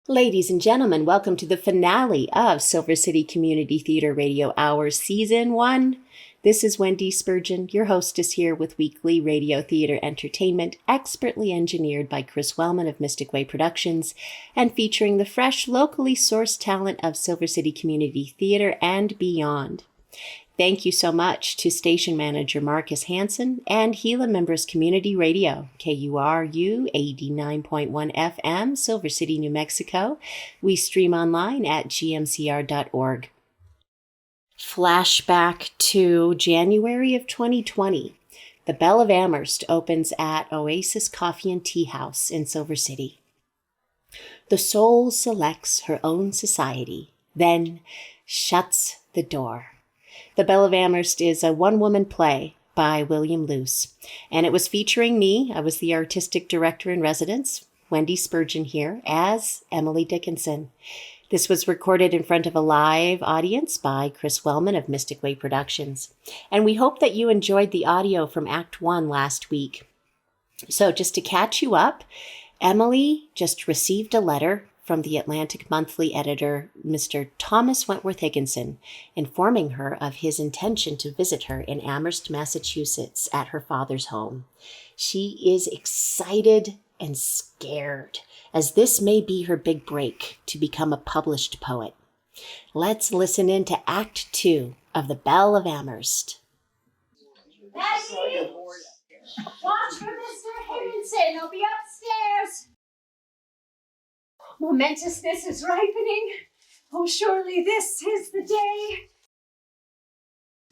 Ladies and gentlemen, welcome to the finale of Silver City Community Theater Radio Hour Season 1. This is Wendy Spurgeon, your hostess here with weekly radio theater entertainment, expertly engineered by Chris Wellman of Mystic Way Productions, and featuring the fresh, locally sourced talent of Silver City Community Theater and beyond. Thank you so much to station manager Marcus Hanson and Gila Members Community Radio, KURU 89.1 FM, Silver City, New Mexico. We stream online at gmcr.org. Flashback to January of 2020. The Bell of Amherst opens at Oasis Coffee and Tea House in Silver City. The soul selects her own society, then shuts the door. The Belle of Amherst is a one-woman play by William Luce, and it was featuring me. I was the artistic director in residence, Wendy Spurgeon here, as Emily Dickinson. This was recorded in front of a live audience by Chris Wellman of Mystic Way Productions, and we hope that you enjoyed the audio from Act 1 last week. So just to catch you up, Emily just received a letter from the Atlantic Monthly editor, Mr. Thomas Wentworth Higginson, informing her of his intention to visit her in Amherst, Massachusetts at her father's home. She is excited and scared, as this may be her big break to become a published poet. Let's listen in to Act 2 of The Belle of Amherst. Maggie! Watch for Mr. Higginson. He'll be upstairs. Momentousness is ripening. Oh, surely this is the day.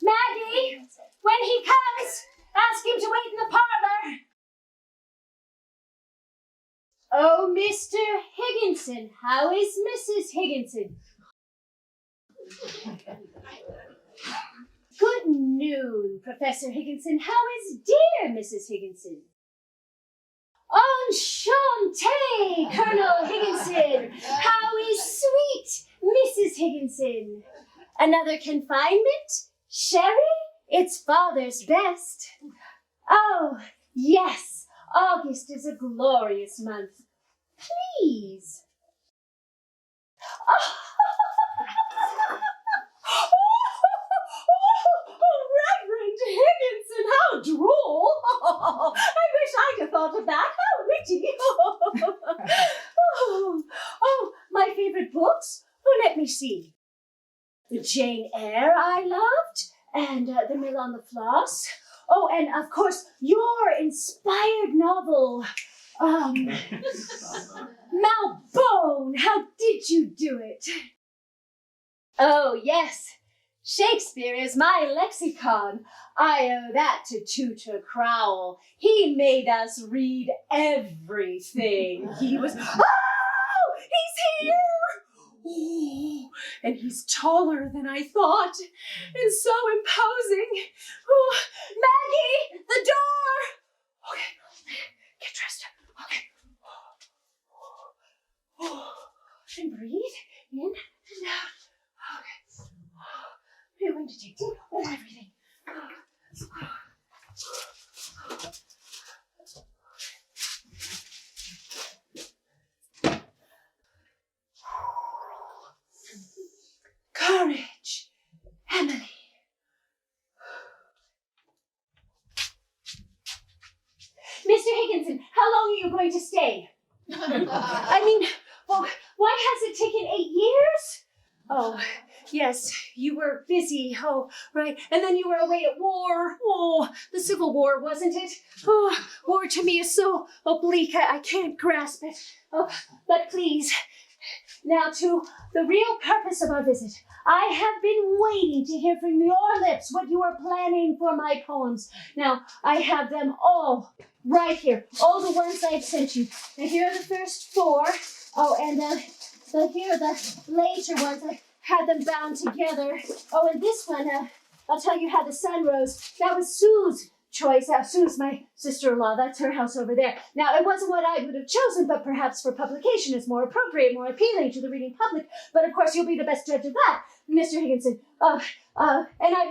Maggie, when he comes, ask him to wait in the parlor. Oh, Mr. Higginson, how is Mrs. Higginson? Good noon, Professor Higginson. How is dear Mrs. Higginson? Enchanté, Colonel Higginson. How is sweet Mrs. Higginson? Another confinement? Sherry? It's father's best. Oh, yes, August is a glorious month. Please. Reverend Higginson, how droll! I wish I'd have thought of that. How witty! Oh, my favorite books? Oh, let me see. Jane Eyre I loved, and The Mill on the Floss. Oh, and of course, your inspired novel, Malbone, how did you do it? Oh, yes. Shakespeare is my lexicon. I owe that to Tutor Crowell. He made us read everything. He was... Oh! He's here! Oh, and he's taller than I thought, and so imposing. Oh, Maggie, the door! Okay, get dressed. Okay. Oh, and breathe in and out. Okay. We're going to take everything. Courage, Emily. Mr. Higginson, how long are you going to stay? I mean, well, why has it taken 8 years? Oh, yes, you were busy. Oh, right. And then you were away at war. Oh, the Civil War, wasn't it? Oh, war to me is so oblique, I can't grasp it. Oh, but please, now to the real purpose of our visit. I have been waiting to hear from your lips what you are planning for my poems. Now, I have them all right here. All the ones I've sent you. And here are the first 4. Oh, and here are the later ones. I had them bound together. Oh, and this one, I'll tell you how the sun rose. That was Sue's choice. Sue's my sister-in-law. That's her house over there. Now, it wasn't what I would have chosen, but perhaps for publication it's more appropriate, more appealing to the reading public. But of course, you'll be the best judge of that, Mr. Higginson. And I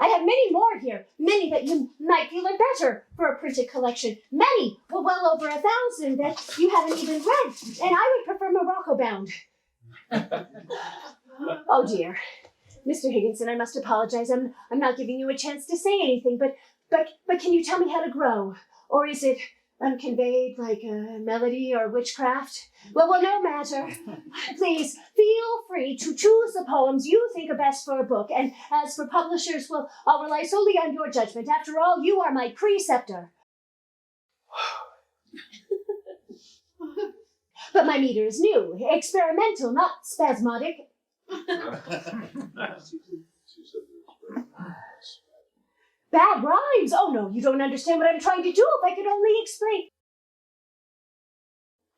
have many more here. Many that you might feel are better for a printed collection. Many, well over 1,000 that you haven't even read. And I would prefer more Morocco bound. Oh dear. Mr. Higginson, I must apologize. I'm not giving you a chance to say anything, but can you tell me how to grow? Or is it unconveyed like a melody or witchcraft? Well, no matter. Please, feel free to choose the poems you think are best for a book. And as for publishers, well, I'll rely solely on your judgment. After all, you are my preceptor. But my meter is new, experimental, not spasmodic. Bad rhymes? Oh no, you don't understand what I'm trying to do. If I could only explain.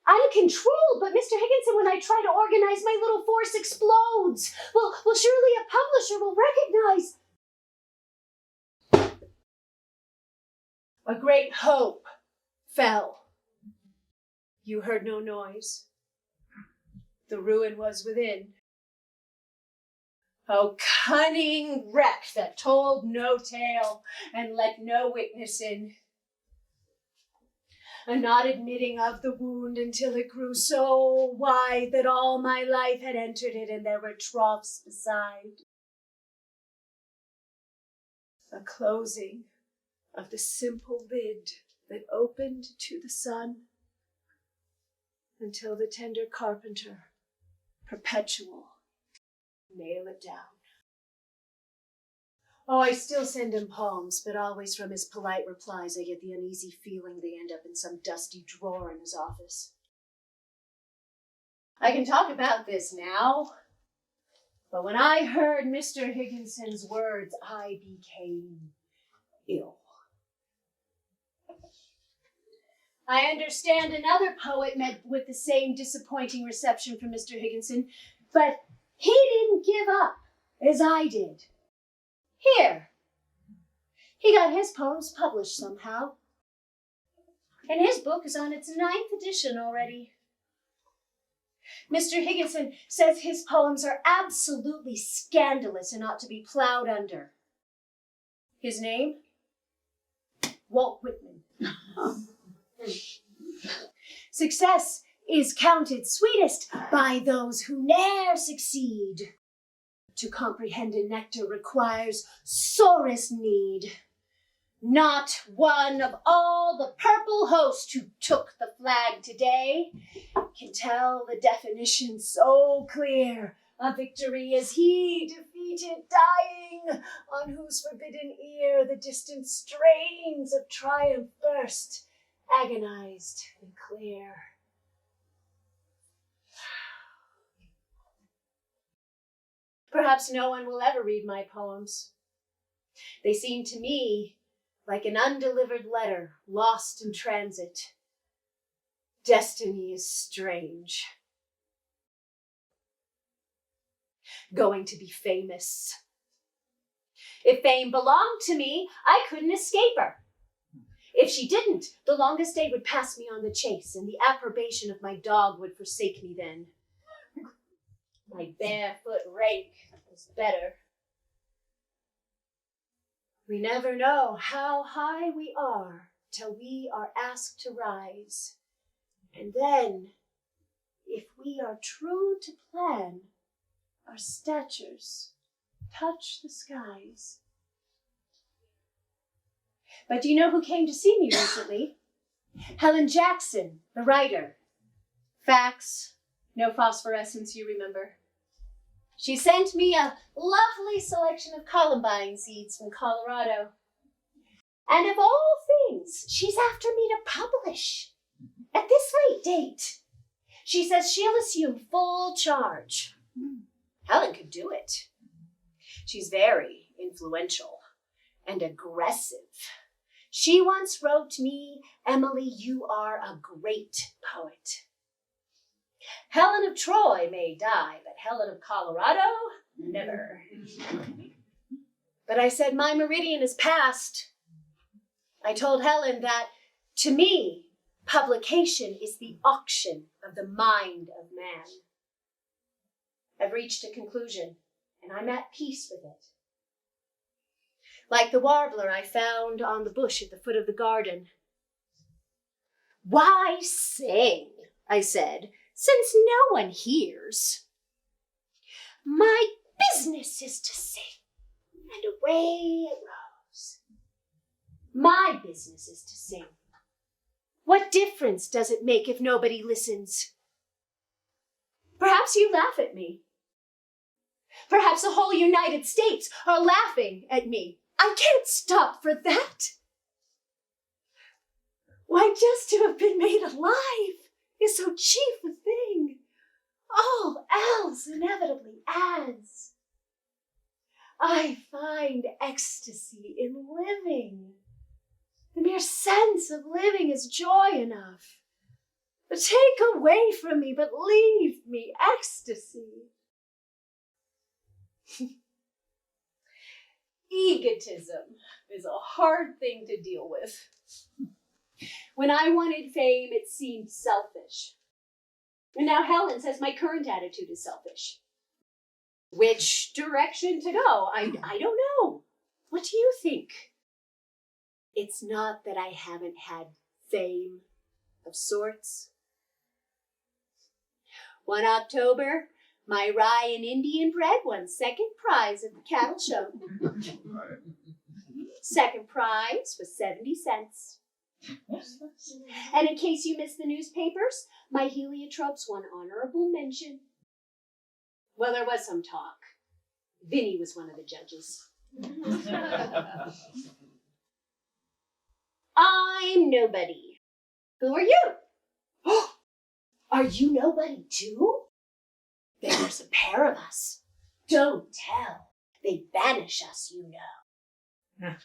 Uncontrolled, but Mr. Higginson, when I try to organize, my little force explodes. Well, surely a publisher will recognize. A great hope fell. You heard no noise. The ruin was within. Oh, cunning wreck that told no tale and let no witness in. A not admitting of the wound until it grew so wide that all my life had entered it and there were troughs beside. A closing of the simple lid that opened to the sun until the tender carpenter, perpetual, nail it down. Oh, I still send him poems, but always from his polite replies I get the uneasy feeling they end up in some dusty drawer in his office. I can talk about this now, but when I heard Mr. Higginson's words, I became ill. I understand another poet met with the same disappointing reception from Mr. Higginson, but he didn't give up as I did. Here, he got his poems published somehow, and his book is on its 9th edition already. Mr. Higginson says his poems are absolutely scandalous and ought to be plowed under. His name? Walt Whitman. Success is counted sweetest by those who ne'er succeed. To comprehend a nectar requires sorest need. Not one of all the purple host who took the flag today can tell the definition so clear of victory as he defeated dying, on whose forbidden ear the distant strains of triumph burst, agonized and clear. Perhaps no one will ever read my poems. They seem to me like an undelivered letter lost in transit. Destiny is strange. Going to be famous. If fame belonged to me, I couldn't escape her. If she didn't, the longest day would pass me on the chase, and the approbation of my dog would forsake me then. My barefoot rake was better. We never know how high we are till we are asked to rise. And then, if we are true to plan, our statures touch the skies. But do you know who came to see me recently? Helen Jackson, the writer. Facts, no phosphorescence, you remember. She sent me a lovely selection of columbine seeds from Colorado. And of all things, she's after me to publish at this late date. She says she'll assume full charge. Helen could do it. She's very influential and aggressive. She once wrote me, "Emily, you are a great poet. Helen of Troy may die, but Helen of Colorado, never." But I said, my meridian is past. I told Helen that, to me, publication is the auction of the mind of man. I've reached a conclusion, and I'm at peace with it. Like the warbler I found on the bush at the foot of the garden. "Why sing?" I said, since no one hears. My business is to sing, and away it goes. My business is to sing. What difference does it make if nobody listens? Perhaps you laugh at me. Perhaps the whole United States are laughing at me. I can't stop for that. Why, just to have been made alive is so chief a thing. All else inevitably adds. I find ecstasy in living. The mere sense of living is joy enough. But take away from me, but leave me ecstasy. Egotism is a hard thing to deal with. When I wanted fame, it seemed selfish. And now Helen says my current attitude is selfish. Which direction to go? I don't know. What do you think? It's not that I haven't had fame of sorts. One October, my rye and Indian bread won second prize at the cattle show. Second prize was 70 cents. And in case you missed the newspapers, my heliotropes won honorable mention. Well, there was some talk. Vinny was one of the judges. I'm nobody. Who are you? Oh, are you nobody too? There's a pair of us. Don't tell. They banish us, you know.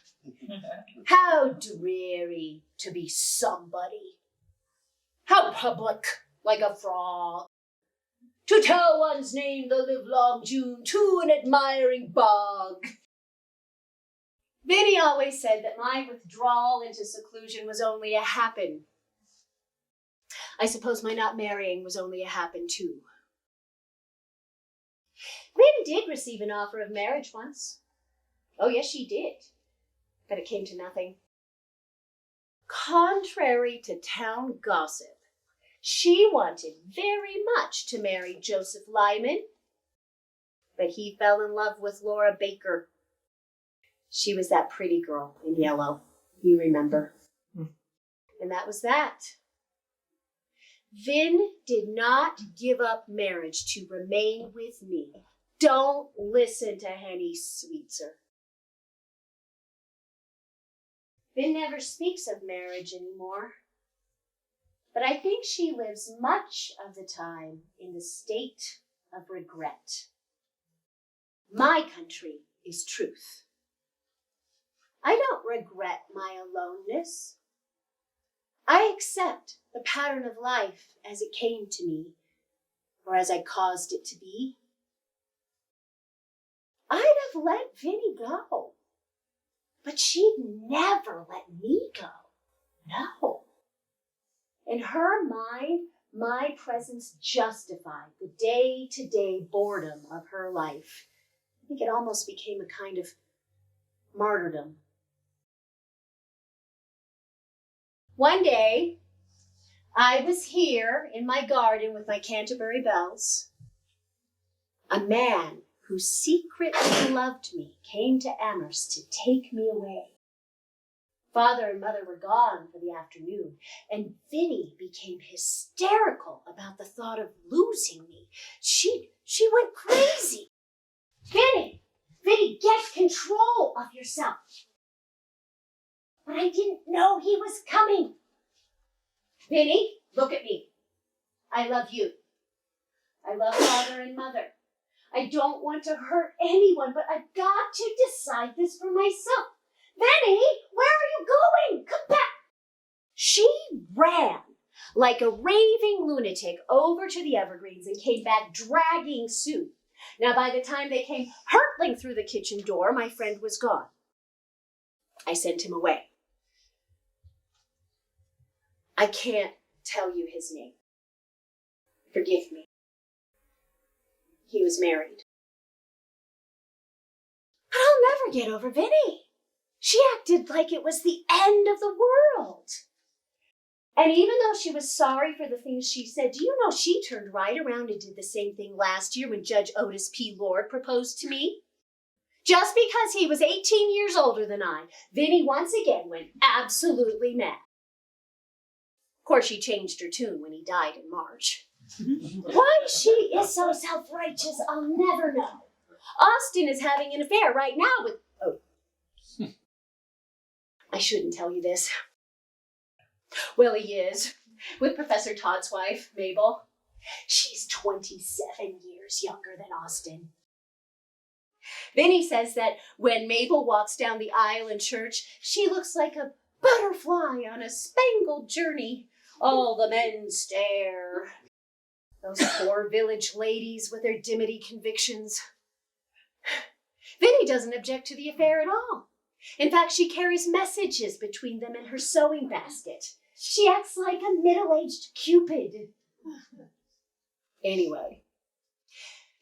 How dreary to be somebody. How public, like a frog. To tell one's name the livelong June to an admiring bog. Vinny always said that my withdrawal into seclusion was only a happen. I suppose my not marrying was only a happen too. Vin did receive an offer of marriage once. Oh yes, she did. But it came to nothing. Contrary to town gossip, she wanted very much to marry Joseph Lyman, but he fell in love with Laura Baker. She was that pretty girl in yellow, you remember. And that was that. Vin did not give up marriage to remain with me. Don't listen to Henny Sweetser. Vin never speaks of marriage anymore, but I think she lives much of the time in the state of regret. My country is truth. I don't regret my aloneness. I accept the pattern of life as it came to me, or as I caused it to be. I'd have let Vinny go, but she'd never let me go. No. In her mind, my presence justified the day-to-day boredom of her life. I think it almost became a kind of martyrdom. One day, I was here in my garden with my Canterbury bells. A man who secretly loved me came to Amherst to take me away. Father and Mother were gone for the afternoon, and Vinny became hysterical about the thought of losing me. She went crazy. Vinny, get control of yourself. But I didn't know he was coming. Vinny, look at me. I love you. I love Father and Mother. I don't want to hurt anyone, but I've got to decide this for myself. Vinny, where are you going? Come back. She ran like a raving lunatic over to the evergreens and came back dragging Sue. Now, by the time they came hurtling through the kitchen door, my friend was gone. I sent him away. I can't tell you his name. Forgive me. He was married. But I'll never get over Vinny. She acted like it was the end of the world. And even though she was sorry for the things she said, do you know she turned right around and did the same thing last year when Judge Otis P. Lord proposed to me? Just because he was 18 years older than I, Vinny once again went absolutely mad. Of course, she changed her tune when he died in March. Why she is so self-righteous, I'll never know. Austin is having an affair right now with... Oh. I shouldn't tell you this. Well, he is. With Professor Todd's wife, Mabel. She's 27 years younger than Austin. Vinny says that when Mabel walks down the aisle in church, she looks like a butterfly on a spangled journey. All the men stare. Those poor village ladies with their dimity convictions. Vinny doesn't object to the affair at all. In fact, she carries messages between them in her sewing basket. She acts like a middle-aged Cupid. Anyway,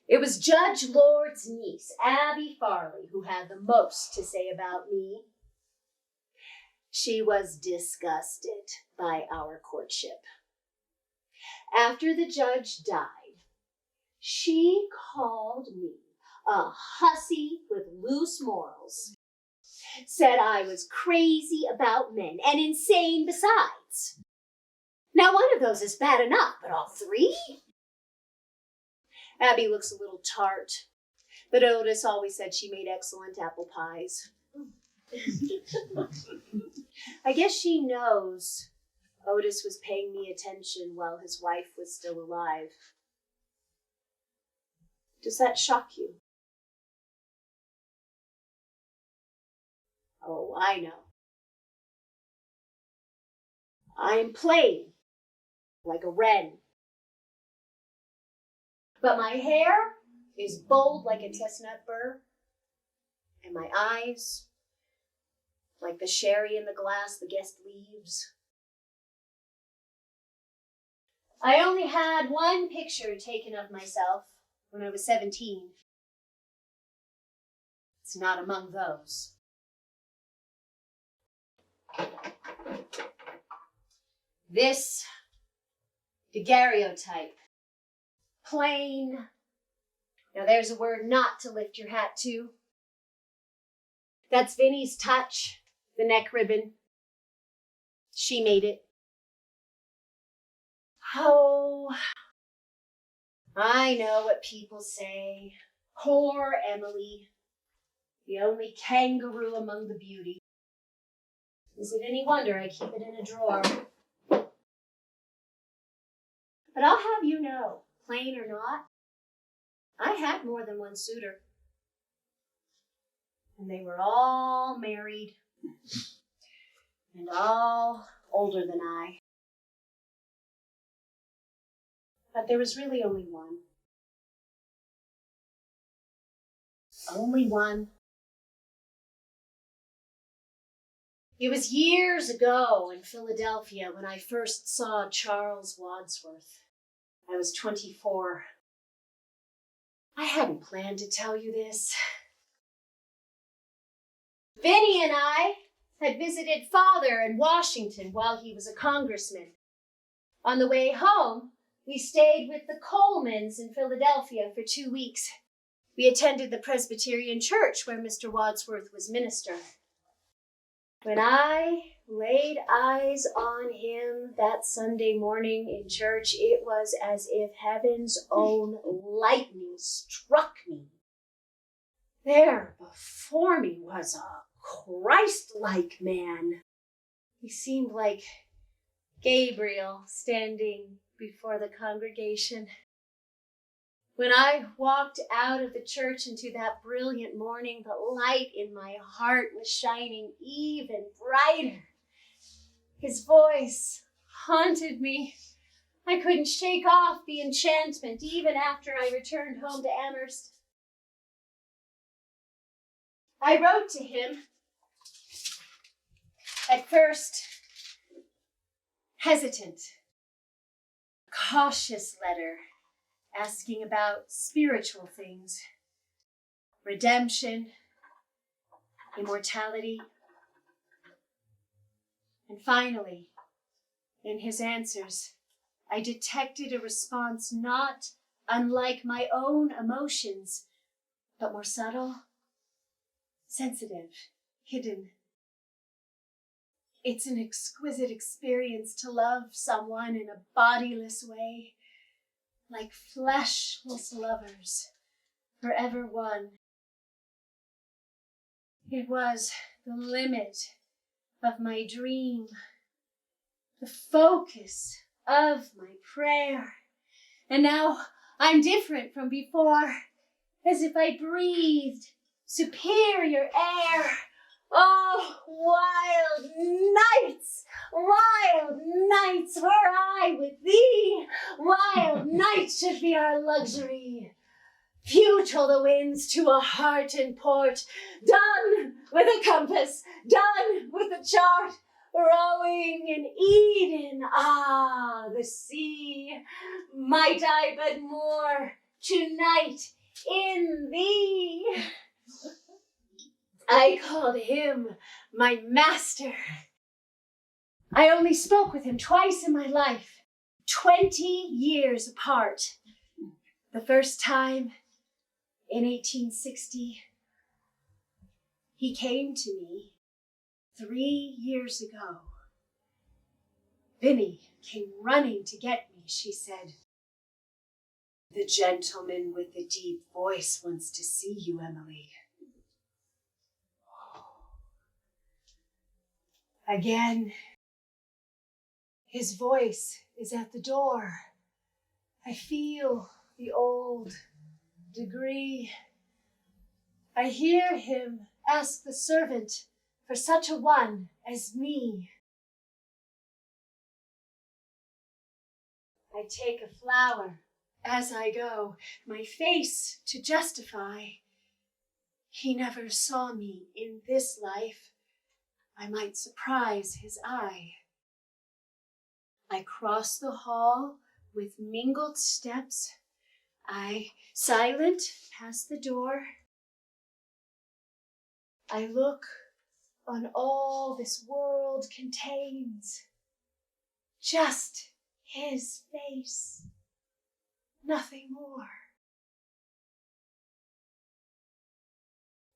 it was Judge Lord's niece, Abby Farley, who had the most to say about me. She was disgusted by our courtship. After the judge died, she called me a hussy with loose morals. Said I was crazy about men and insane besides. Now, one of those is bad enough, but all three? Abby looks a little tart, but Otis always said she made excellent apple pies. I guess she knows Otis was paying me attention while his wife was still alive. Does that shock you? Oh, I know. I'm plain, like a wren. But my hair is bold like a chestnut burr, and my eyes, like the sherry in the glass the guest leaves. I only had one picture taken of myself when I was 17. It's not among those. This daguerreotype. Plain. Now there's a word not to lift your hat to. That's Vinny's touch, the neck ribbon. She made it. Oh, I know what people say. Poor Emily, the only kangaroo among the beauty. Is it any wonder I keep it in a drawer? But I'll have you know, plain or not, I had more than one suitor. And they were all married and all older than I. But there was really only one. Only one. It was years ago in Philadelphia when I first saw Charles Wadsworth. I was 24. I hadn't planned to tell you this. Vinny and I had visited Father in Washington while he was a congressman. On the way home, we stayed with the Colemans in Philadelphia for 2 weeks. We attended the Presbyterian church where Mr. Wadsworth was minister. When I laid eyes on him that Sunday morning in church, it was as if heaven's own lightning struck me. There before me was a Christ-like man. He seemed like Gabriel standing before the congregation. When I walked out of the church into that brilliant morning, the light in my heart was shining even brighter. His voice haunted me. I couldn't shake off the enchantment even after I returned home to Amherst. I wrote to him, at first hesitant, a cautious letter, asking about spiritual things, redemption, immortality. And finally, In his answers, I detected a response not unlike my own emotions, but more subtle, sensitive, hidden. It's an exquisite experience to love someone in a bodiless way, like fleshless lovers, forever one. It was the limit of my dream, the focus of my prayer. And now I'm different from before, as if I breathed superior air. Oh, wild nights were I with thee. Wild nights should be our luxury. Futile the winds to a heart in port, done with a compass, done with a chart, rowing in Eden, the sea. Might I but moor tonight in thee. I called him my master. I only spoke with him twice in my life, 20 years apart. The first time in 1860, he came to me 3 years ago. Vinny came running to get me, she said. The gentleman with the deep voice wants to see you, Emily. Again, his voice is at the door. I feel the old degree. I hear him ask the servant for such a one as me. I take a flower as I go, my face to justify. He never saw me in this life. I might surprise his eye. I cross the hall with mingled steps. I, silent, pass the door. I look on all this world contains. Just his face, nothing more.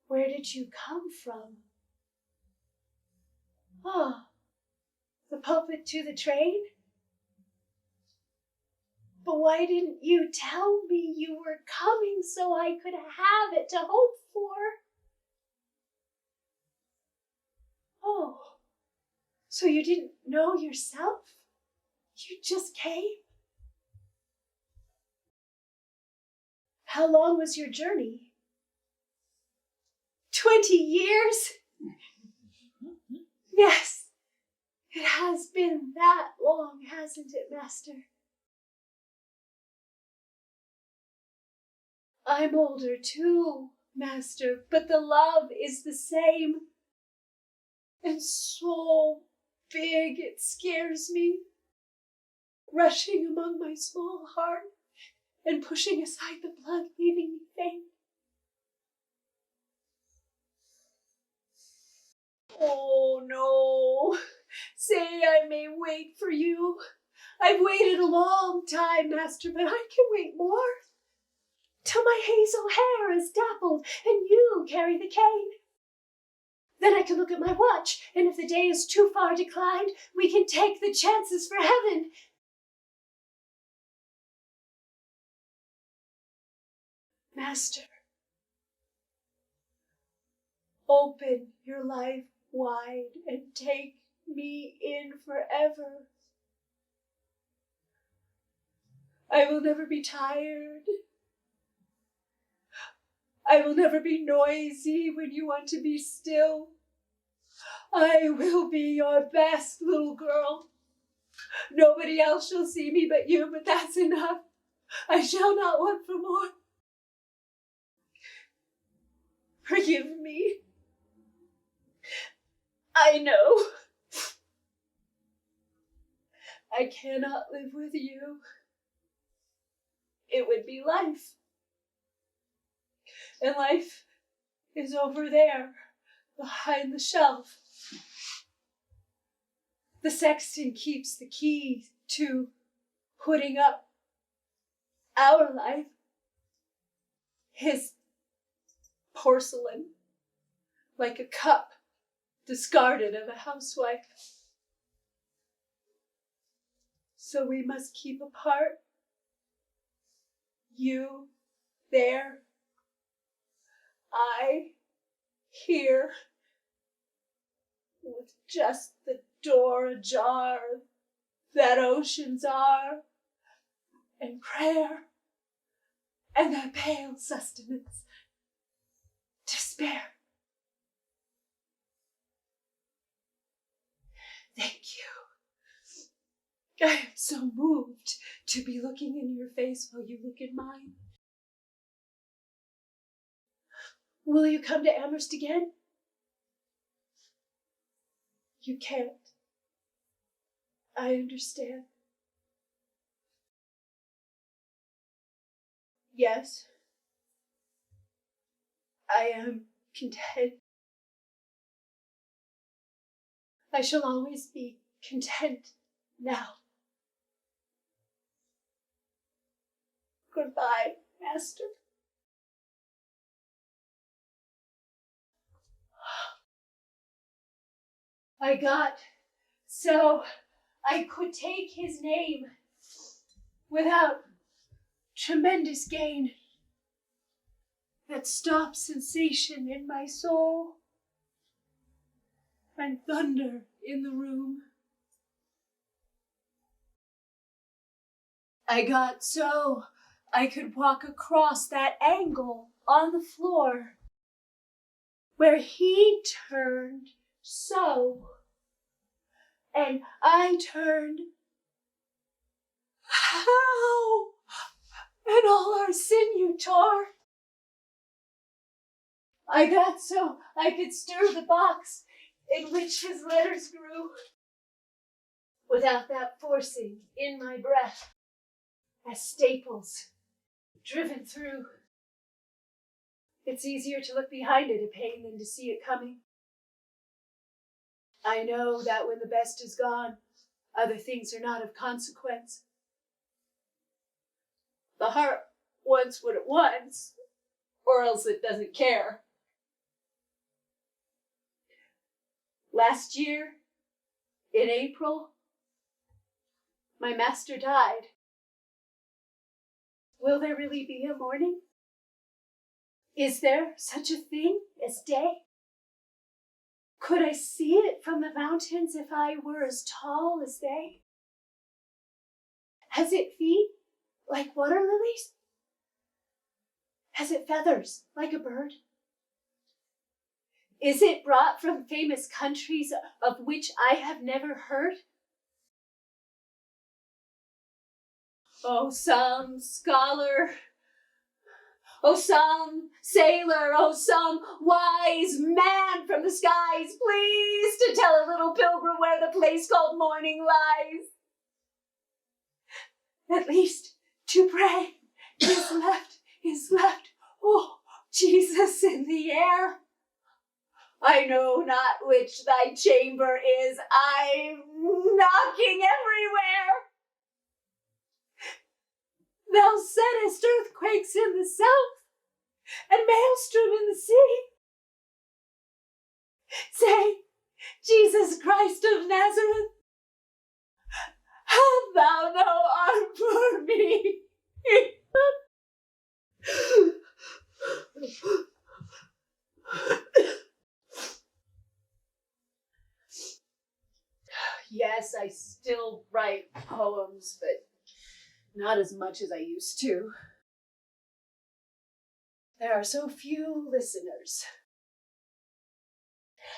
Where did you come from? Oh, the pulpit to the train? But why didn't you tell me you were coming so I could have it to hope for? Oh, so you didn't know yourself? You just came? How long was your journey? 20 years? Yes, it has been that long, hasn't it, Master? I'm older too, Master, but the love is the same. And so big it scares me, rushing among my small heart and pushing aside the blood, leaving me faint. Oh no, say I may wait for you. I've waited a long time, Master, but I can wait more. Till my hazel hair is dappled and you carry the cane. Then I can look at my watch, and if the day is too far declined, we can take the chances for heaven. Master, open your life wide and take me in forever. I will never be tired. I will never be noisy when you want to be still. I will be your best little girl. Nobody else shall see me but you, but that's enough. I shall not want for more. Forgive me. I know. I cannot live with you. It would be life. And life is over there, behind the shelf. The sexton keeps the key to putting up our life. His porcelain, like a cup discarded of a housewife. So we must keep apart. You there, I here, with just the door ajar that oceans are, and prayer, and that pale sustenance, despair. Thank you. I am so moved to be looking in your face while you look in mine. Will you come to Amherst again? You can't. I understand. Yes, I am content. I shall always be content now. Goodbye, Master. I got so I could take his name without tremendous gain that stopped sensation in my soul and thunder in the room. I got so I could walk across that angle on the floor where he turned so, and I turned how, and all our sinew tore. I got so I could stir the box in which his letters grew without that forcing in my breath as staples driven through. It's easier to look behind it a pain than to see it coming. I know that when the best is gone, other things are not of consequence. The heart wants what it wants, or else it doesn't care. Last year, in April, my master died. Will there really be a morning? Is there such a thing as day? Could I see it from the mountains if I were as tall as they? Has it feet like water lilies? Has it feathers like a bird? Is it brought from famous countries of which I have never heard? Oh, some scholar, oh, some sailor, oh, some wise man from the skies, please to tell a little pilgrim where the place called morning lies. At least to pray is left, oh, Jesus in the air. I know not which thy chamber is, I'm knocking everywhere. Thou settest earthquakes in the south, and maelstrom in the sea. Say, Jesus Christ of Nazareth, have thou no arm for me? Yes, I still write poems, but not as much as I used to. There are so few listeners.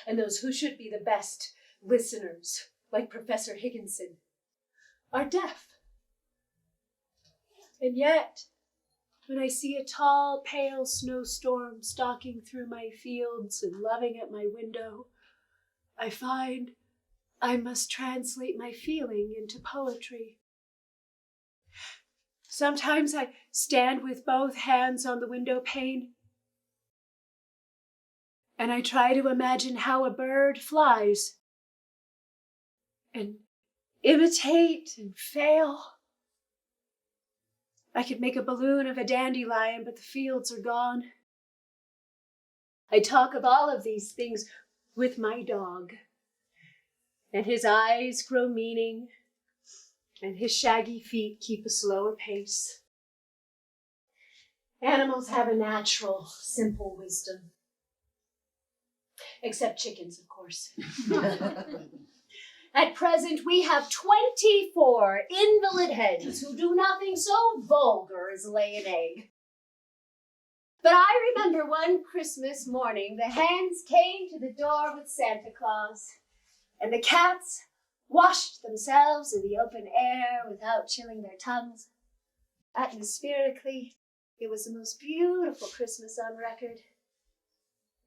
And those who should be the best listeners, like Professor Higginson, are deaf. And yet, when I see a tall, pale snowstorm stalking through my fields and loving at my window, I find I must translate my feeling into poetry. Sometimes I stand with both hands on the window pane, and I try to imagine how a bird flies and imitate and fail. I could make a balloon of a dandelion, but the fields are gone. I talk of all of these things with my dog, and his eyes grow meaning, and his shaggy feet keep a slower pace. Animals have a natural, simple wisdom. Except chickens, of course. At present, we have 24 invalid hens who do nothing so vulgar as lay an egg. But I remember one Christmas morning, the hens came to the door with Santa Claus, and the cats washed themselves in the open air without chilling their tongues. Atmospherically, it was the most beautiful Christmas on record.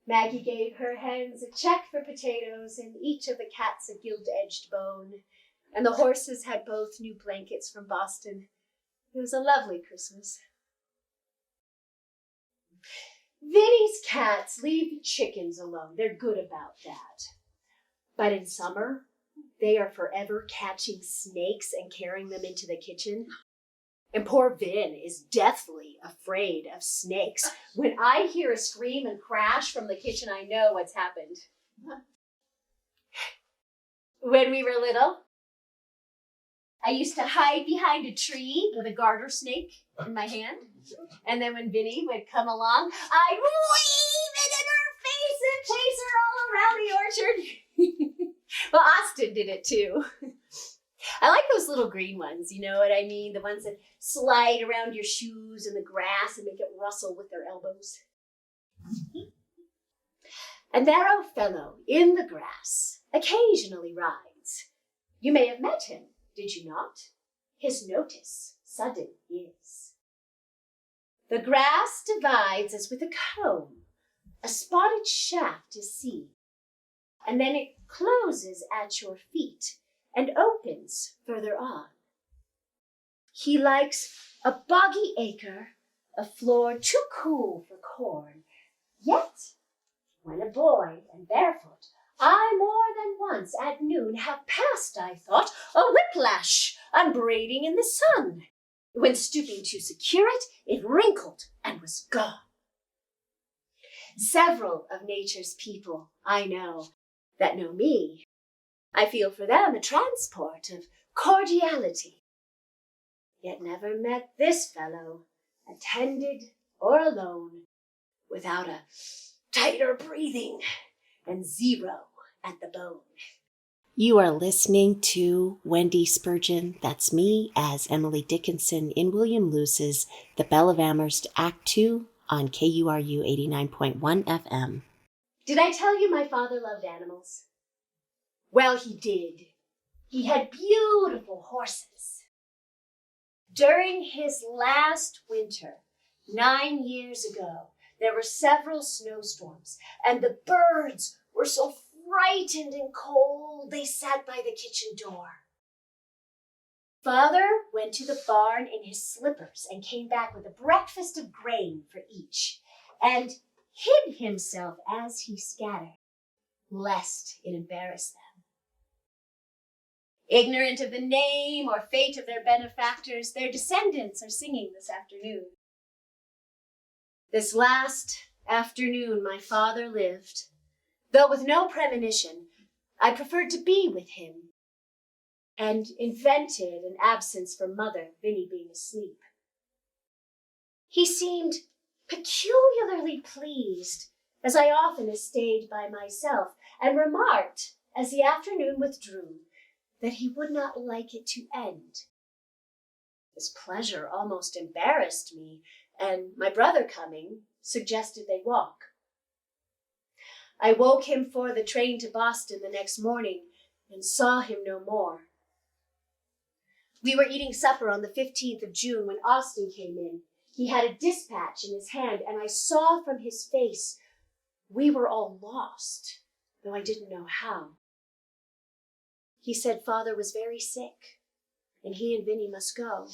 Maggie gave her hens a check for potatoes and each of the cats a gilt-edged bone, and the horses had both new blankets from Boston. It was a lovely Christmas. Vinny's cats leave the chickens alone. They're good about that. But in summer, they are forever catching snakes and carrying them into the kitchen. And poor Vin is deathly afraid of snakes. When I hear a scream and crash from the kitchen, I know what's happened. When we were little, I used to hide behind a tree with a garter snake in my hand. And then when Vinny would come along, I'd wave it in her face and chase her all around the orchard. Well, Austin did it too. I like those little green ones, you know what I mean? The ones that slide around your shoes in the grass and make it rustle with their elbows. A narrow fellow in the grass occasionally rides. You may have met him, did you not? His notice sudden is. The grass divides as with a comb. A spotted shaft is seen, and then it closes at your feet and opens further on. He likes a boggy acre, a floor too cool for corn. Yet, when a boy and barefoot, I more than once at noon have passed, I thought, a whiplash unbraiding in the sun. When stooping to secure it, it wrinkled and was gone. Several of nature's people I know that know me. I feel for them a transport of cordiality, yet never met this fellow, attended or alone, without a tighter breathing and zero at the bone. You are listening to Wendy Spurgeon, that's me, as Emily Dickinson in William Lewis's The Bell of Amherst, Act 2 on KURU 89.1 FM. Did I tell you my father loved animals? Well, he did. He had beautiful horses. During his last winter, 9 years ago, there were several snowstorms, and the birds were so frightened and cold, they sat by the kitchen door. Father went to the barn in his slippers and came back with a breakfast of grain for each, and hid himself as he scattered, lest it embarrass them. Ignorant of the name or fate of their benefactors, their descendants are singing this afternoon. This last afternoon my father lived, though with no premonition. I preferred to be with him, and invented an absence from mother, Vinny being asleep. He seemed peculiarly pleased, as I often stayed by myself, and remarked, as the afternoon withdrew, that he would not like it to end. His pleasure almost embarrassed me, and my brother coming, suggested they walk. I woke him for the train to Boston the next morning, and saw him no more. We were eating supper on the 15th of June when Austin came in. He had a dispatch in his hand, and I saw from his face we were all lost, though I didn't know how. He said father was very sick, and he and Vinny must go.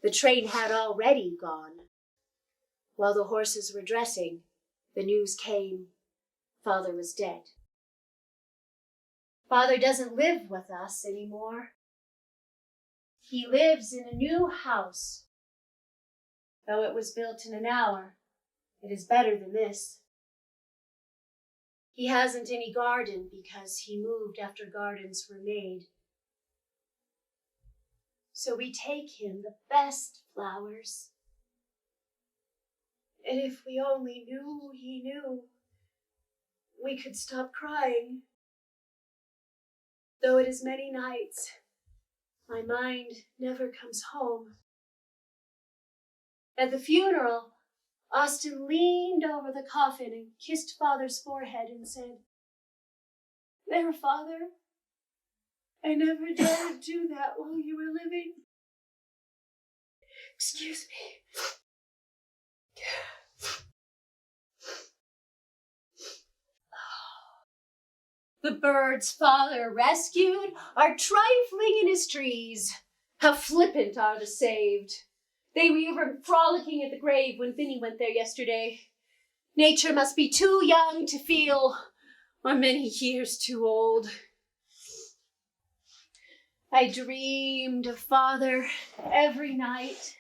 The train had already gone. While the horses were dressing, the news came, father was dead. Father doesn't live with us anymore. He lives in a new house. Though it was built in an hour, it is better than this. He hasn't any garden because he moved after gardens were made. So we take him the best flowers. And if we only knew he knew, we could stop crying. Though it is many nights, my mind never comes home. At the funeral, Austin leaned over the coffin and kissed Father's forehead and said, "There, Father, I never dared do that while you were living. Excuse me." The birds Father rescued are trifling in his trees. How flippant are the saved. They were even frolicking at the grave when Vinny went there yesterday. Nature must be too young to feel, or many years too old. I dreamed of Father every night,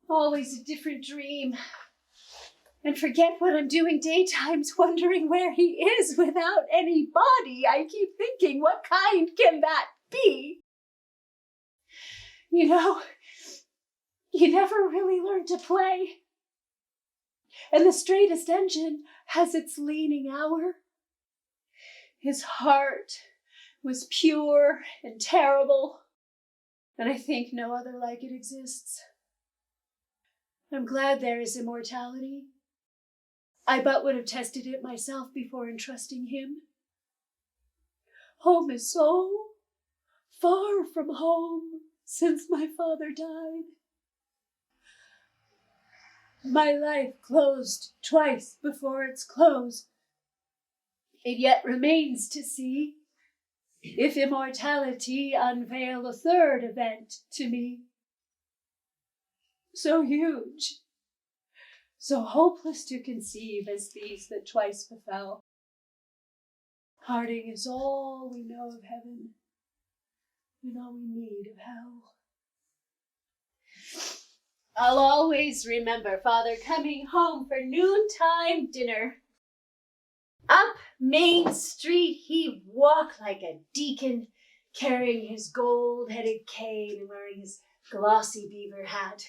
always a different dream, and forget what I'm doing daytimes wondering where he is without any body. I keep thinking, what kind can that be? You know, you never really learn to play. And the straightest engine has its leaning hour. His heart was pure and terrible, and I think no other like it exists. I'm glad there is immortality. I but would have tested it myself before entrusting him. Home is so far from home since my father died. My life closed twice before its close. It yet remains to see if immortality unveil a third event to me. So huge, so hopeless to conceive as these that twice befell. Parting is all we know of heaven, and all we need of hell. I'll always remember Father coming home for noontime dinner. Up Main Street he'd walk like a deacon, carrying his gold-headed cane and wearing his glossy beaver hat.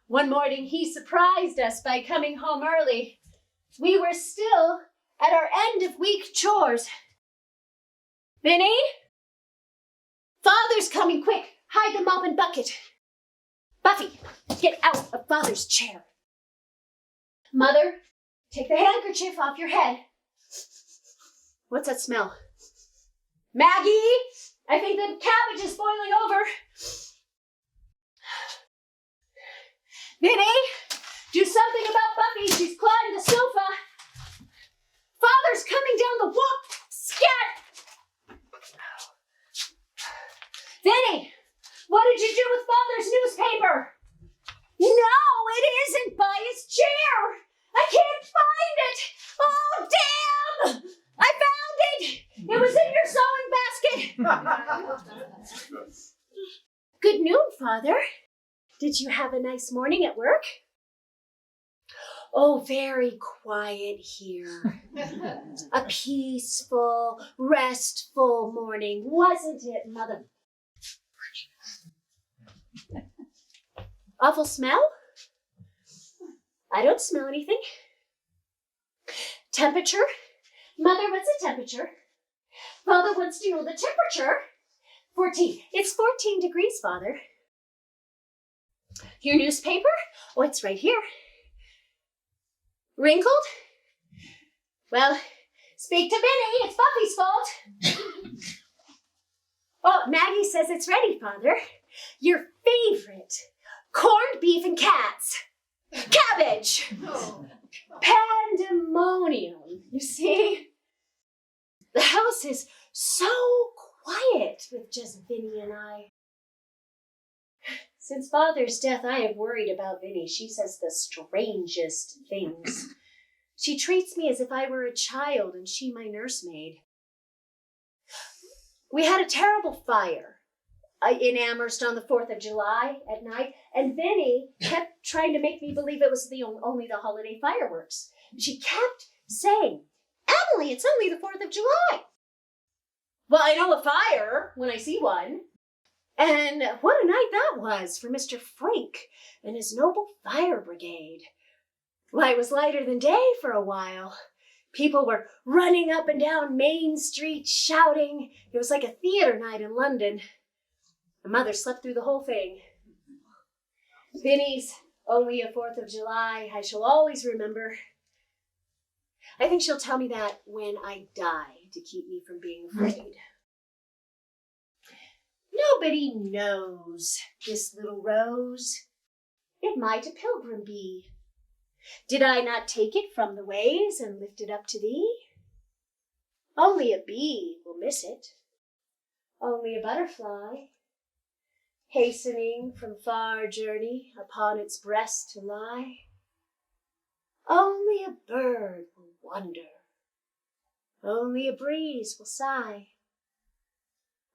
One morning he surprised us by coming home early. We were still at our end-of-week chores. "Vinny? Father's coming, quick! Hide the mop and bucket. Buffy, get out of Father's chair. Mother, take the handkerchief off your head. What's that smell? Maggie, I think the cabbage is boiling over. Vinny, do something about Buffy. She's climbing the sofa. Father's coming down the walk. Scat! Vinny, what did you do with Father's newspaper? No, it isn't by his chair. I can't find it. Oh, damn! I found it. It was in your sewing basket. Good noon, Father. Did you have a nice morning at work? Oh, very quiet here. A peaceful, restful morning, wasn't it, Mother? Awful smell? I don't smell anything. Temperature? Mother, what's the temperature? Father wants to know the temperature. 14. It's 14 degrees, Father. Your newspaper? Oh, it's right here. Wrinkled? Well, speak to Vinny. It's Buffy's fault. Oh, Maggie says it's ready, Father. Your favorite. Corned beef and cats. Cabbage. Oh. Pandemonium, you see? The house is so quiet with just Vinny and I. Since Father's death, I have worried about Vinny. She says the strangest things. She treats me as if I were a child and she my nursemaid. We had a terrible fire in Amherst on the 4th of July at night, and Vinny kept trying to make me believe it was only the holiday fireworks. She kept saying, Emily, it's only the 4th of July. Well, I know a fire when I see one. And what a night that was for Mr. Frink and his noble fire brigade. Why, it was lighter than day for a while. People were running up and down Main Street shouting. It was like a theater night in London. My mother slept through the whole thing. Vinny's only a 4th of July I shall always remember. I think she'll tell me that when I die to keep me from being afraid. Nobody knows this little rose. It might a pilgrim be. Did I not take it from the ways and lift it up to thee? Only a bee will miss it. Only a butterfly, hastening from far journey upon its breast to lie. Only a bird will wonder. Only a breeze will sigh.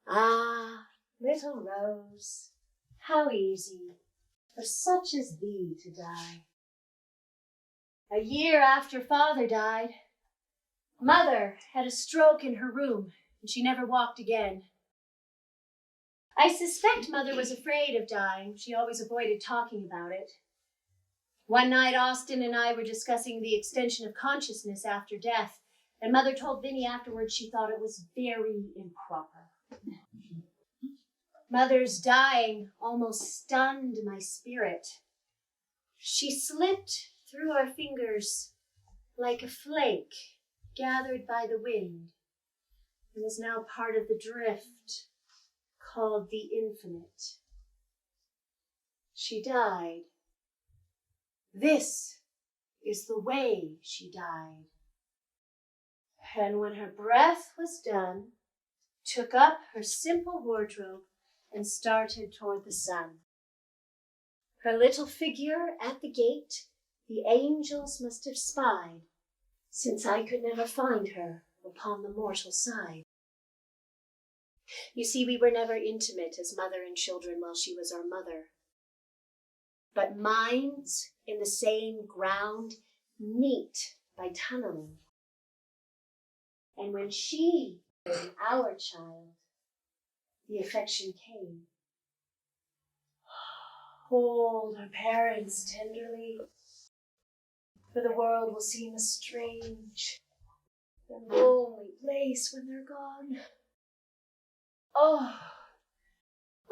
Ah, little rose, how easy for such as thee to die. A year after father died, mother had a stroke in her room, and she never walked again. I suspect mother was afraid of dying. She always avoided talking about it. One night, Austin and I were discussing the extension of consciousness after death, and mother told Vinny afterwards she thought it was very improper. Mother's dying almost stunned my spirit. She slipped through our fingers like a flake gathered by the wind, and is now part of the drift called the infinite. She died. This is the way she died. And when her breath was done, took up her simple wardrobe and started toward the sun. Her little figure at the gate the angels must have spied, since I could never find her upon the mortal side. You see, we were never intimate as mother and children while she was our mother. But minds in the same ground meet by tunneling. And when she was our child, the affection came. Hold her parents tenderly, for the world will seem a strange and lonely place when they're gone. Oh,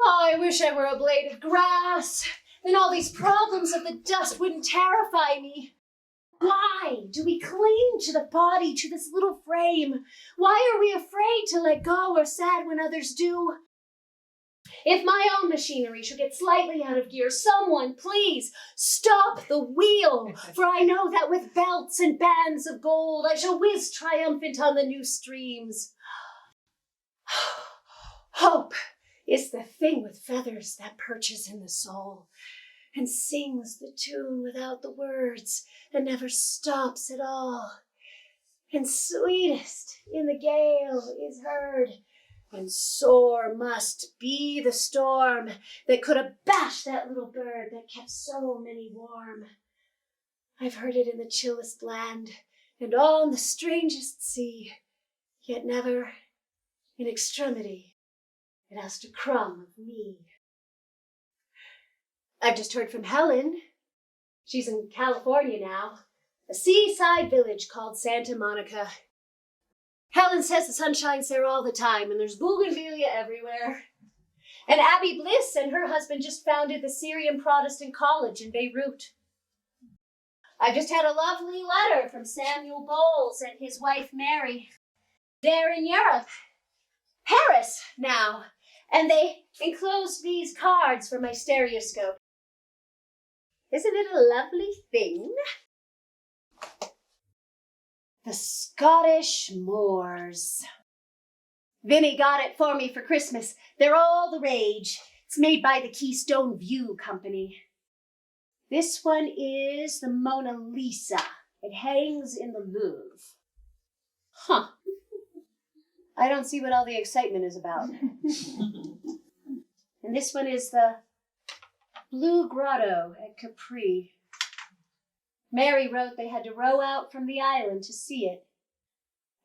I wish I were a blade of grass. Then all these problems of the dust wouldn't terrify me. Why do we cling to the body, to this little frame? Why are we afraid to let go or sad when others do? If my own machinery should get slightly out of gear, someone please stop the wheel, for I know that with belts and bands of gold I shall whiz triumphant on the new streams. Hope is the thing with feathers that perches in the soul and sings the tune without the words and never stops at all. And sweetest in the gale is heard, and sore must be the storm that could have bashed that little bird that kept so many warm. I've heard it in the chillest land and on the strangest sea, yet never in extremity it asked a crumb of me. I've just heard from Helen. She's in California now, a seaside village called Santa Monica. Helen says the sun shines there all the time and there's bougainvillea everywhere. And Abby Bliss and her husband just founded the Syrian Protestant College in Beirut. I just had a lovely letter from Samuel Bowles and his wife Mary. They're in Europe, Paris now, and they enclosed these cards for my stereoscope. Isn't it a lovely thing? The Scottish Moors. Vinny got it for me for Christmas. They're all the rage. It's made by the Keystone View Company. This one is the Mona Lisa. It hangs in the Louvre. Huh. I don't see what all the excitement is about. And this one is the Blue Grotto at Capri. Mary wrote they had to row out from the island to see it.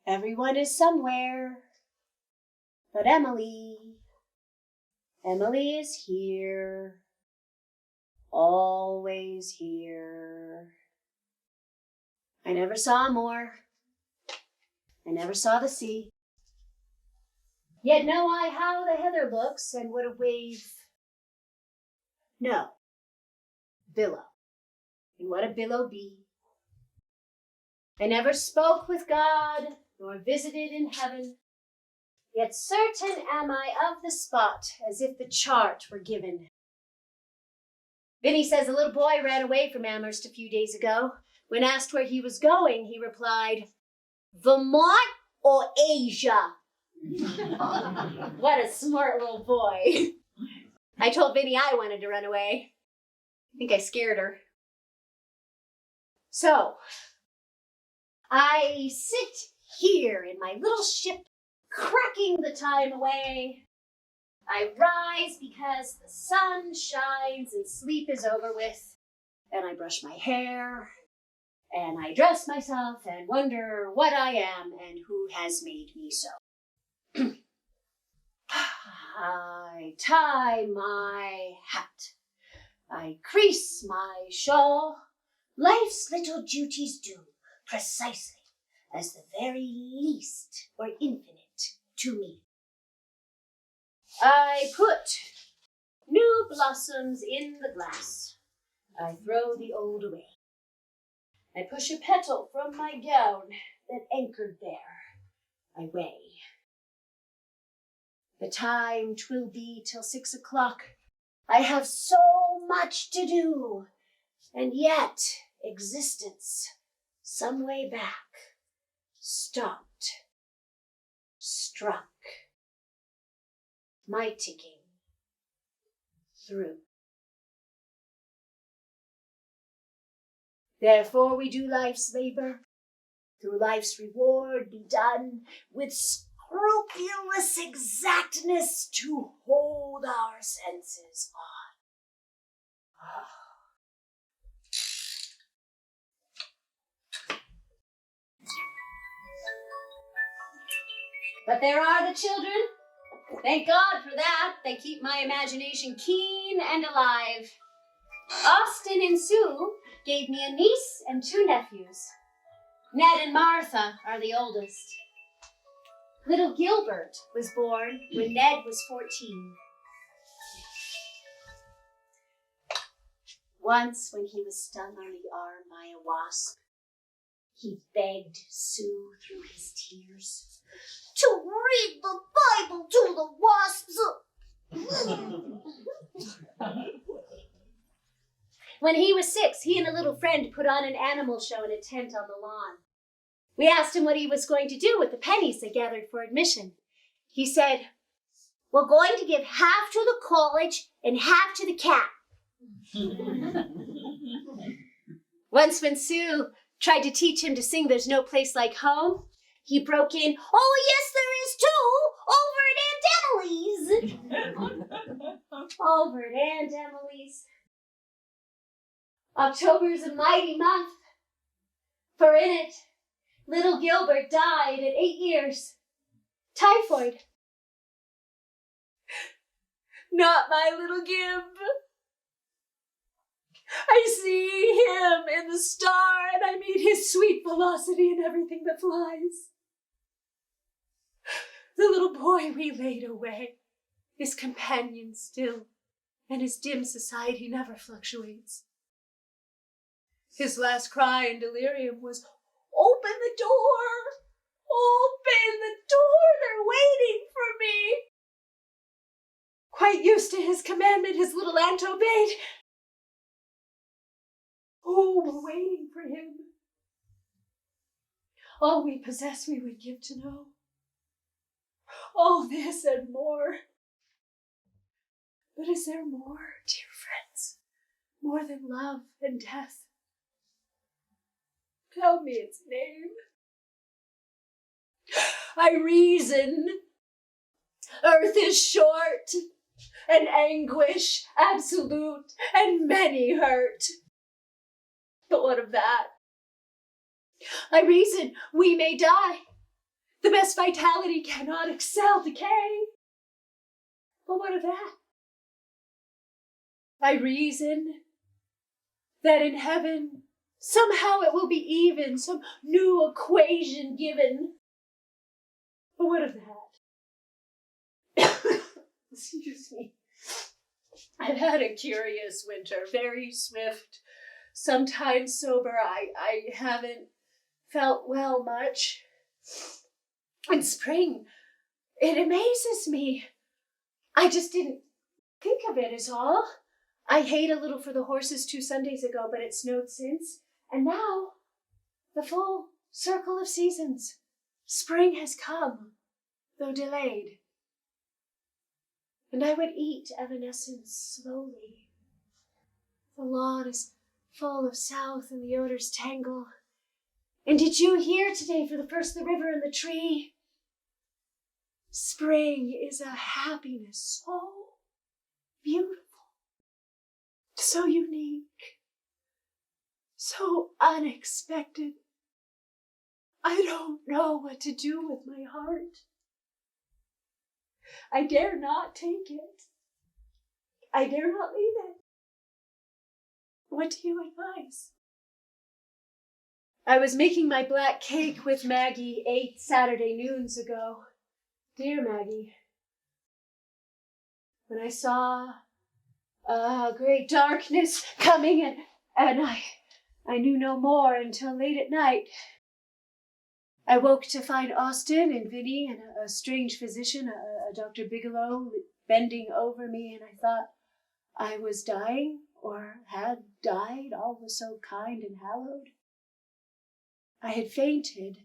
Everyone is somewhere, but Emily is here, always here. I never saw more. I never saw the sea. Yet know I how the heather looks, and what a wave. No, billow, and what a billow be. I never spoke with God, nor visited in heaven, yet certain am I of the spot, as if the chart were given. Vinny says a little boy ran away from Amherst a few days ago. When asked where he was going, he replied, Vermont or Asia? What a smart little boy. I told Vinny I wanted to run away. I think I scared her. So, I sit here in my little ship, cracking the time away. I rise because the sun shines and sleep is over with, and I brush my hair, and I dress myself and wonder what I am and who has made me so. I tie my hat. I crease my shawl. Life's little duties do precisely as the very least or infinite to me. I put new blossoms in the glass. I throw the old away. I push a petal from my gown that anchored there. I weigh. The time 'twill be till 6 o'clock. I have so much to do, and yet existence, some way back, stopped, struck, my ticking through. Therefore we do life's labor, through life's reward be done with scrupulous exactness to hold our senses on. But there are the children. Thank God for that. They keep my imagination keen and alive. Austin and Sue gave me a niece and 2 nephews. Ned and Martha are the oldest. Little Gilbert was born when Ned was 14. Once, when he was stung on the arm by a wasp, he begged Sue through his tears to read the Bible to the wasps. When he was 6, he and a little friend put on an animal show in a tent on the lawn. We asked him what he was going to do with the pennies they gathered for admission. He said, "We're going to give half to the college and half to the cat." Once when Sue tried to teach him to sing "There's No Place Like Home," he broke in, "Oh, yes, there is too, over at Aunt Emily's." Over at Aunt Emily's. October is a mighty month, for in it, little Gilbert died at 8 years. Typhoid. Not my little Gib. I see him in the star, and I meet his sweet velocity in everything that flies. The little boy we laid away, his companion still, and his dim society never fluctuates. His last cry in delirium was, "Open the door! Open the door! They're waiting for me!" Quite used to his commandment, his little aunt obeyed. Oh, we're waiting for him. All we possess we would give to know. All this and more. But is there more, dear friends? More than love and death? Tell me its name. I reason. Earth is short, and anguish absolute, and many hurt. But what of that? I reason we may die. The best vitality cannot excel decay. But what of that? I reason that in heaven somehow it will be even, some new equation given. But what of that? Excuse me. I've had a curious winter, very swift, sometimes sober. I haven't felt well much. In spring, it amazes me. I just didn't think of it is all. I hayed a little for the horses 2 Sundays ago, but it snowed since. And now, the full circle of seasons. Spring has come, though delayed. And I would eat evanescence slowly. The lawn is full of south and the odors tangle. And did you hear today for the first the river and the tree? Spring is a happiness so beautiful, so unique, so unexpected. I don't know what to do with my heart. I dare not take it. I dare not leave it. What do you advise? I was making my black cake with Maggie 8 Saturday noons ago. Dear Maggie, when I saw a great darkness coming and I knew no more until late at night. I woke to find Austin and Vinny and a strange physician, a Dr. Bigelow, bending over me, and I thought I was dying or had died. All was so kind and hallowed. I had fainted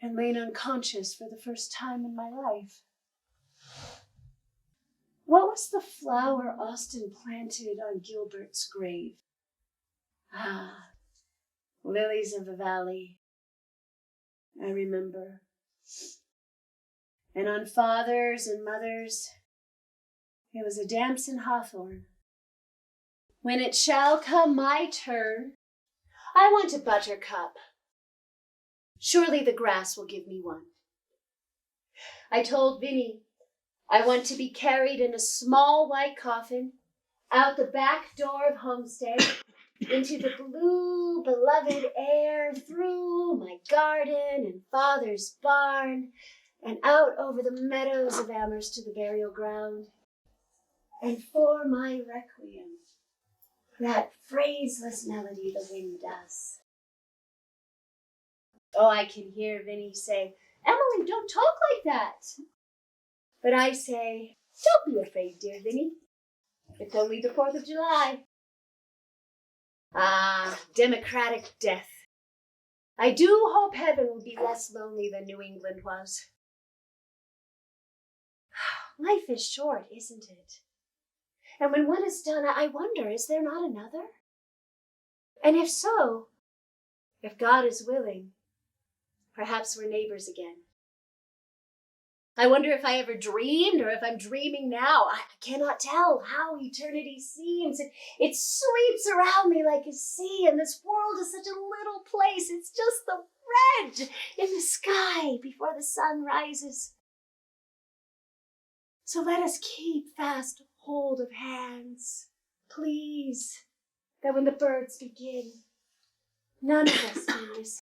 and lain unconscious for the first time in my life. What was the flower Austin planted on Gilbert's grave? Ah, lilies of the valley. I remember. And on father's and mother's, it was a damson hawthorn. When it shall come my turn, I want a buttercup. Surely the grass will give me one. I told Vinny I want to be carried in a small white coffin out the back door of Homestead into the blue, beloved air, through my garden and father's barn, and out over the meadows of Amherst to the burial ground. And for my requiem, that phraseless melody the wind does. Oh, I can hear Vinny say, Emily, don't talk like that. But I say, don't be afraid, dear Vinny. It's only the 4th of July. Ah, democratic death. I do hope heaven will be less lonely than New England was. Life is short, isn't it? And when one is done, I wonder, is there not another? And if so, if God is willing, perhaps we're neighbors again. I wonder if I ever dreamed or if I'm dreaming now. I cannot tell how eternity seems. It sweeps around me like a sea, and this world is such a little place. It's just the red in the sky before the sun rises. So let us keep fast hold of hands, please, that when the birds begin, none of us will miss.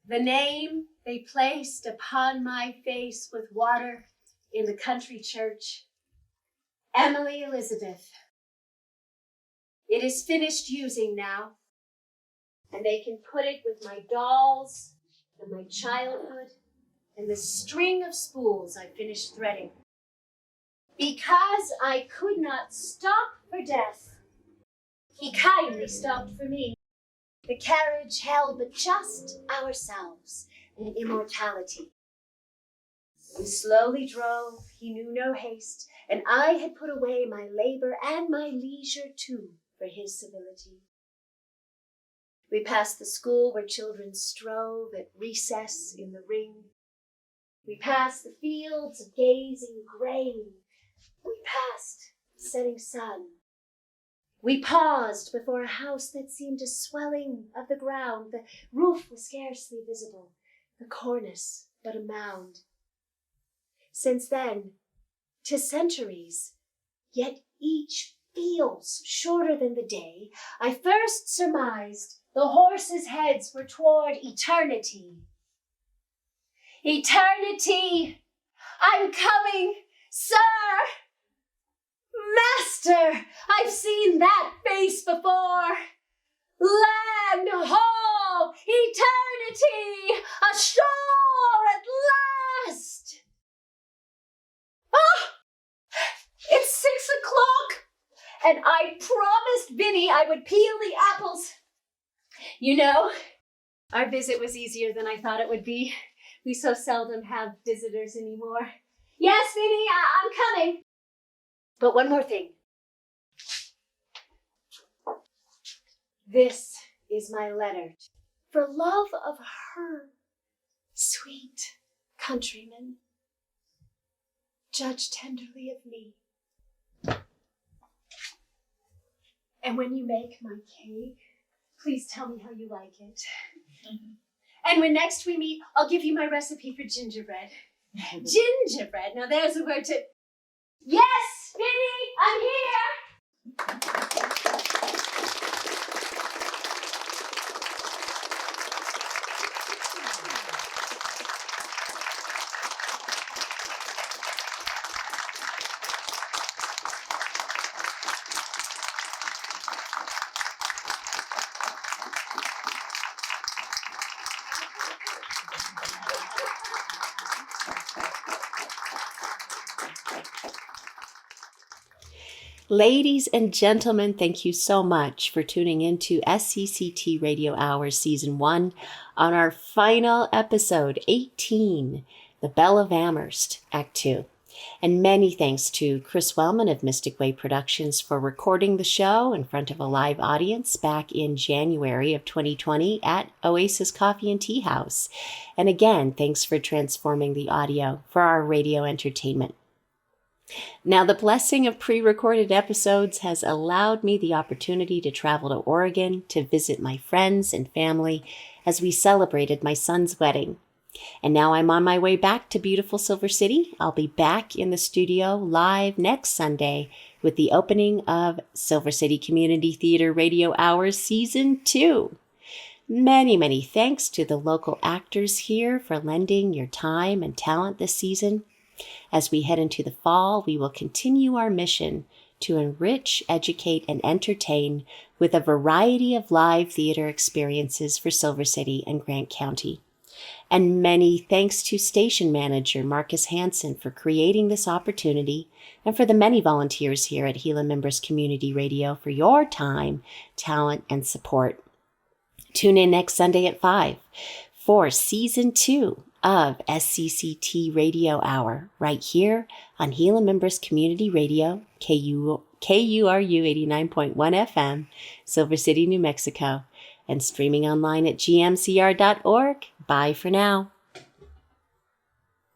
The name they placed upon my face with water in the country church, Emily Elizabeth. It is finished using now, and they can put it with my dolls and my childhood and the string of spools I finished threading. Because I could not stop for death, he kindly stopped for me. The carriage held but just ourselves and immortality. We slowly drove, he knew no haste, and I had put away my labor and my leisure too for his civility. We passed the school where children strove at recess in the ring. We passed the fields of gazing grain. We passed the setting sun. We paused before a house that seemed a swelling of the ground. The roof was scarcely visible, the cornice but a mound. Since then, 'tis centuries, yet each feels shorter than the day. I first surmised the horses' heads were toward eternity. Eternity! I'm coming, sir! Master! I've seen that face before! Land ho! Eternity! Ashore at last! Ah! It's 6 o'clock! And I promised Vinny I would peel the apples. You know, our visit was easier than I thought it would be. We so seldom have visitors anymore. Yes, Vinny, I'm coming. But one more thing. This is my letter. For love of her, sweet countryman, judge tenderly of me. And when you make my cake, please tell me how you like it. And when next we meet, I'll give you my recipe for gingerbread. Gingerbread, now there's a word to... Yes, Vinny, I'm here! Ladies and gentlemen, thank you so much for tuning into SCCT Radio Hour Season 1 on our final episode, 18, The Bell of Amherst, Act 2. And many thanks to Chris Wellman of Mystic Way Productions for recording the show in front of a live audience back in January of 2020 at Oasis Coffee and Tea House. And again, thanks for transforming the audio for our radio entertainment. Now, the blessing of pre-recorded episodes has allowed me the opportunity to travel to Oregon to visit my friends and family as we celebrated my son's wedding. And now I'm on my way back to beautiful Silver City. I'll be back in the studio live next Sunday with the opening of Silver City Community Theater Radio Hour Season 2. Many, many thanks to the local actors here for lending your time and talent this season. As we head into the fall, we will continue our mission to enrich, educate, and entertain with a variety of live theater experiences for Silver City and Grant County. And many thanks to station manager Marcus Hansen for creating this opportunity, and for the many volunteers here at Gila Members Community Radio for your time, talent, and support. Tune in next Sunday at 5 for Season 2 of SCCT Radio Hour, right here on Gila Members Community Radio, KURU 89.1 FM, Silver City, New Mexico, and streaming online at gmcr.org. Bye for now.